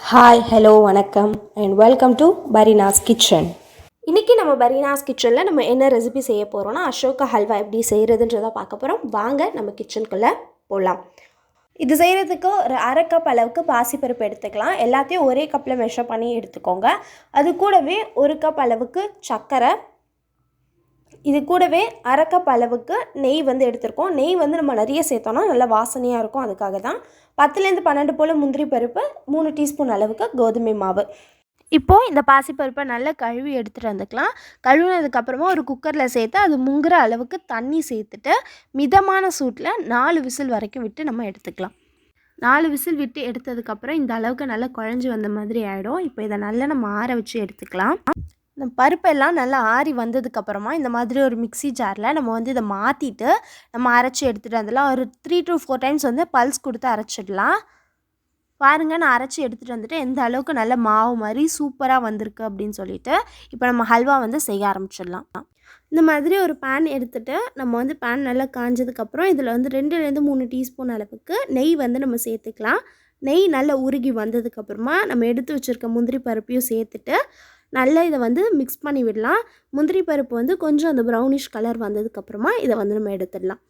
Hi hello வணக்கம் and welcome to Fareenas kitchen. இன்றைக்கி நம்ம பரீனாஸ் கிச்சனில் நம்ம என்ன ரெசிபி செய்ய போகிறோன்னா அசோகா ஹல்வா எப்படி செய்கிறதுன்றதை பார்க்க போகிறோம். வாங்க நம்ம கிச்சனுக்குள்ளே போகலாம். இது செய்கிறதுக்கு ஒரு அரை கப் அளவுக்கு பாசிப்பருப்பு எடுத்துக்கலாம். எல்லாத்தையும் ஒரே கப்பில் மெஷர் பண்ணி எடுத்துக்கோங்க. அது கூடவே ஒரு கப் அளவுக்கு சர்க்கரை, இது கூடவே அரை கப் அளவுக்கு நெய் எடுத்திருக்கோம். நெய் நம்ம நிறைய சேர்த்தோன்னா நல்லா வாசனையாக இருக்கும். அதுக்காக தான் 10லேருந்து 12 போல் முந்திரி பருப்பு, 3 டீஸ்பூன் அளவுக்கு கோதுமை மாவு. இப்போது இந்த பாசிப்பருப்பை நல்லா கழுவி எடுத்துகிட்டு வந்துக்கலாம். கழுவினதுக்கப்புறமா ஒரு குக்கரில் சேர்த்து அது முங்குற அளவுக்கு தண்ணி சேர்த்துட்டு மிதமான சூட்டில் 4 விசில் வரைக்கும் விட்டு நம்ம எடுத்துக்கலாம். 4 விசில் விட்டு எடுத்ததுக்கப்புறம் இந்த அளவுக்கு நல்லா குழஞ்சி வந்த மாதிரி ஆகிடும். இப்போ இதை நல்லா நம்ம ஆற வச்சு எடுத்துக்கலாம். இந்த பருப்பெல்லாம் நல்லா ஆறி வந்ததுக்கப்புறமா இந்த மாதிரி ஒரு மிக்ஸி ஜாரில் நம்ம இதை மாற்றிட்டு நம்ம அரைச்சி எடுத்துகிட்டு வந்துடலாம். ஒரு 3 to 4 டைம்ஸ் பல்ஸ் கொடுத்து அரைச்சிடலாம். பாருங்கள், நான் அரைச்சி எடுத்துகிட்டு வந்துட்டு எந்த அளவுக்கு நல்ல மாவு மாதிரி சூப்பராக வந்திருக்கு அப்படின்னு சொல்லிட்டு இப்போ நம்ம ஹல்வா செய்ய ஆரம்பிச்சிடலாம். இந்த மாதிரி ஒரு பேன் எடுத்துகிட்டு நம்ம பேன் நல்லா காஞ்சதுக்கப்புறம் இதில் 2லேருந்து 3 டீஸ்பூன் அளவுக்கு நெய் நம்ம சேர்த்துக்கலாம். நெய் நல்லா உருகி வந்ததுக்கப்புறமா நம்ம எடுத்து வச்சுருக்க முந்திரி பருப்பையும் சேர்த்துட்டு நல்லா இதை மிக்ஸ் பண்ணி விடலாம். முந்திரி பருப்பு கொஞ்சம் அந்த ப்ரௌனிஷ் கலர் வந்ததுக்கப்புறமா இதை நம்ம எடுத்துடலாம்.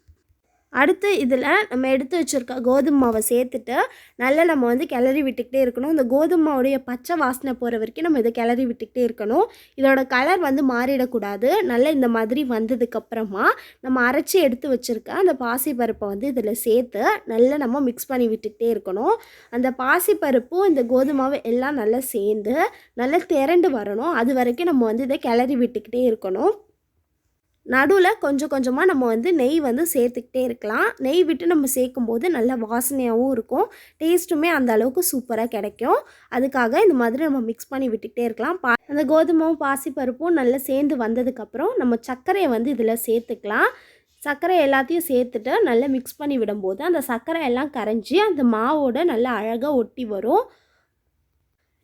அடுத்து இதில் நம்ம எடுத்து வச்சுருக்க கோதுமை மாவை சேர்த்துட்டு நல்லா நம்ம கிளறி விட்டுக்கிட்டே இருக்கணும். இந்த கோதுமை மாவுடைய பச்சை வாசனை போகிற வரைக்கும் நம்ம இதை கிளறி விட்டுக்கிட்டே இருக்கணும். இதோட கலர் மாறிடக்கூடாது. நல்லா இந்த மாதிரி வந்ததுக்கப்புறமா நம்ம அரைச்சி எடுத்து வச்சுருக்க அந்த பாசிப்பருப்பை இதில் சேர்த்து நல்லா நம்ம மிக்ஸ் பண்ணி விட்டுக்கிட்டே இருக்கணும். அந்த பாசிப்பருப்பும் இந்த கோதுமை மாவு எல்லாம் நல்லா சேர்ந்து நல்லா திரண்டு வரணும். அது வரைக்கும் நம்ம இதை கிளறி விட்டுக்கிட்டே இருக்கணும். நடுவில் கொஞ்சம் கொஞ்சமாக நம்ம நெய் சேர்த்துக்கிட்டே இருக்கலாம். நெய் விட்டு நம்ம சேர்க்கும்போது நல்ல வாசனையாகவும் இருக்கும். டேஸ்ட்டுமே அந்த அளவுக்கு சூப்பராக கிடைக்கும். அதுக்காக இந்த மாதிரி நம்ம மிக்ஸ் பண்ணி விட்டுக்கிட்டே இருக்கலாம். அந்த கோதுமாவும் பாசிப்பருப்பும் நல்லா சேர்ந்து வந்ததுக்கப்புறம் நம்ம சர்க்கரையை இதில் சேர்த்துக்கலாம். சர்க்கரை எல்லாத்தையும் சேர்த்துட்டு நல்லா மிக்ஸ் பண்ணி விடும்போது அந்த சர்க்கரை எல்லாம் கரைஞ்சி அந்த மாவோட நல்லா அழகாக ஒட்டி வரும்.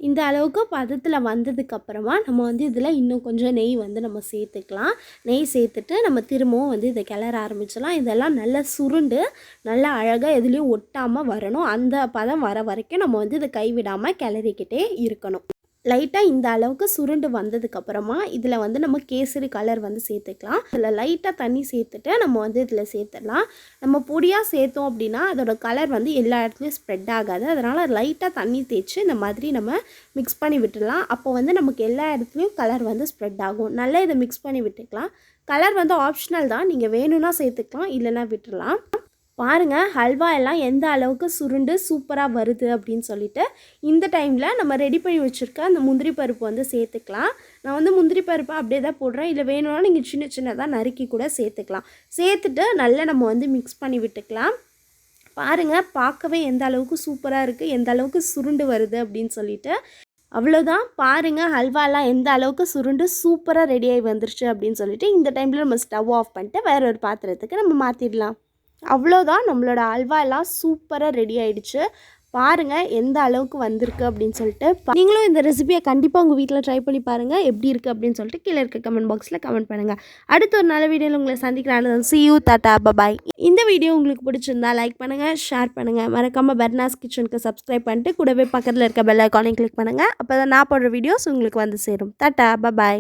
இந்த அளவுக்கு பதத்தில் வந்ததுக்கப்புறமா நம்ம இதில் இன்னும் கொஞ்சம் நெய் நம்ம சேர்த்துக்கலாம். நெய் சேர்த்துட்டு நம்ம திரும்பவும் இதை கிளற ஆரம்பிச்சிடலாம். இதெல்லாம் நல்லா சுருண்டு நல்லா அழகாக எதுலேயும் ஒட்டாமல் வரணும். அந்த பதம் வர வரைக்கும் நம்ம இதை கைவிடாமல் கிளறிக்கிட்டே இருக்கணும். லைட்டாக இந்த அளவுக்கு சுருண்டு வந்ததுக்கப்புறமா இதில் நம்ம கேசரி கலர் சேர்த்துக்கலாம். இதில் லைட்டாக தண்ணி சேர்த்துட்டு நம்ம இதில் சேர்த்துடலாம். நம்ம பொடியாக சேர்த்தோம் அப்படின்னா அதோட கலர் எல்லா இடத்துலையும் ஸ்ப்ரெட் ஆகாது. அதனால் லைட்டாக தண்ணி தேய்ச்சி இந்த மாதிரி நம்ம மிக்ஸ் பண்ணி விட்டுடலாம். அப்போ நமக்கு எல்லா இடத்துலையும் கலர் ஸ்ப்ரெட் ஆகும். நல்லா இதை மிக்ஸ் பண்ணி விட்டுக்கலாம். கலர் ஆப்ஷனல் தான், நீங்கள் வேணும்னா சேர்த்துக்கலாம், இல்லைன்னா விட்டுடலாம். பாருங்கள், ஹல்வா எல்லாம் எந்த அளவுக்கு சுருண்டு சூப்பராக வருது அப்படின்னு சொல்லிட்டு இந்த டைமில் நம்ம ரெடி பண்ணி வச்சுருக்க அந்த முந்திரி பருப்பு சேர்த்துக்கலாம். நான் முந்திரி பருப்பை அப்படியே தான் போடுறேன். இல்லை வேணும்னா நீங்கள் சின்ன சின்னதாக நறுக்கி கூட சேர்த்துக்கலாம். சேர்த்துட்டு நல்லா நம்ம மிக்ஸ் பண்ணி விட்டுக்கலாம். பாருங்கள், பார்க்கவே எந்த அளவுக்கு சூப்பராக இருக்குது, எந்த அளவுக்கு சுருண்டு வருது அப்படின்னு சொல்லிட்டு. அவ்வளோதான், பாருங்கள் ஹல்வாலாம் எந்த அளவுக்கு சுருண்டு சூப்பராக ரெடியாகி வந்துருச்சு அப்படின்னு சொல்லிட்டு இந்த டைமில் நம்ம ஸ்டவ் ஆஃப் பண்ணிட்டு வேற ஒரு பாத்திரத்துக்கு நம்ம மாற்றிடலாம். அவ்வளோதான், நம்மளோட ஹல்வா எல்லாம் சூப்பராக ரெடி ஆகிடுச்சு. பாருங்கள் எந்த அளவுக்கு வந்திருக்கு அப்படின்னு சொல்லிட்டு. நீங்களும் இந்த ரெசிபியை கண்டிப்பாக உங்கள் வீட்டில் ட்ரை பண்ணி பாருங்கள். எப்படி இருக்குது அப்படின்னு சொல்லிட்டு கீழே இருக்க கமெண்ட் பாக்ஸில் கமெண்ட் பண்ணுங்கள். அடுத்த ஒரு நல்ல வீடியோவில் உங்களை சந்திக்கிறேன். see you, tata, bye. இந்த வீடியோ உங்களுக்கு பிடிச்சிருந்தா லைக் பண்ணுங்கள், ஷேர் பண்ணுங்கள். மறக்காமல் பரீனாஸ் கிச்சனுக்கு சப்ஸ்கிரைப் பண்ணிட்டு கூடவே பக்கத்தில் இருக்க பெல் ஐக்கானை கிளிக் பண்ணுங்கள். அப்போ தான் நான் போடுற வீடியோஸ் உங்களுக்கு சேரும். tata, bye.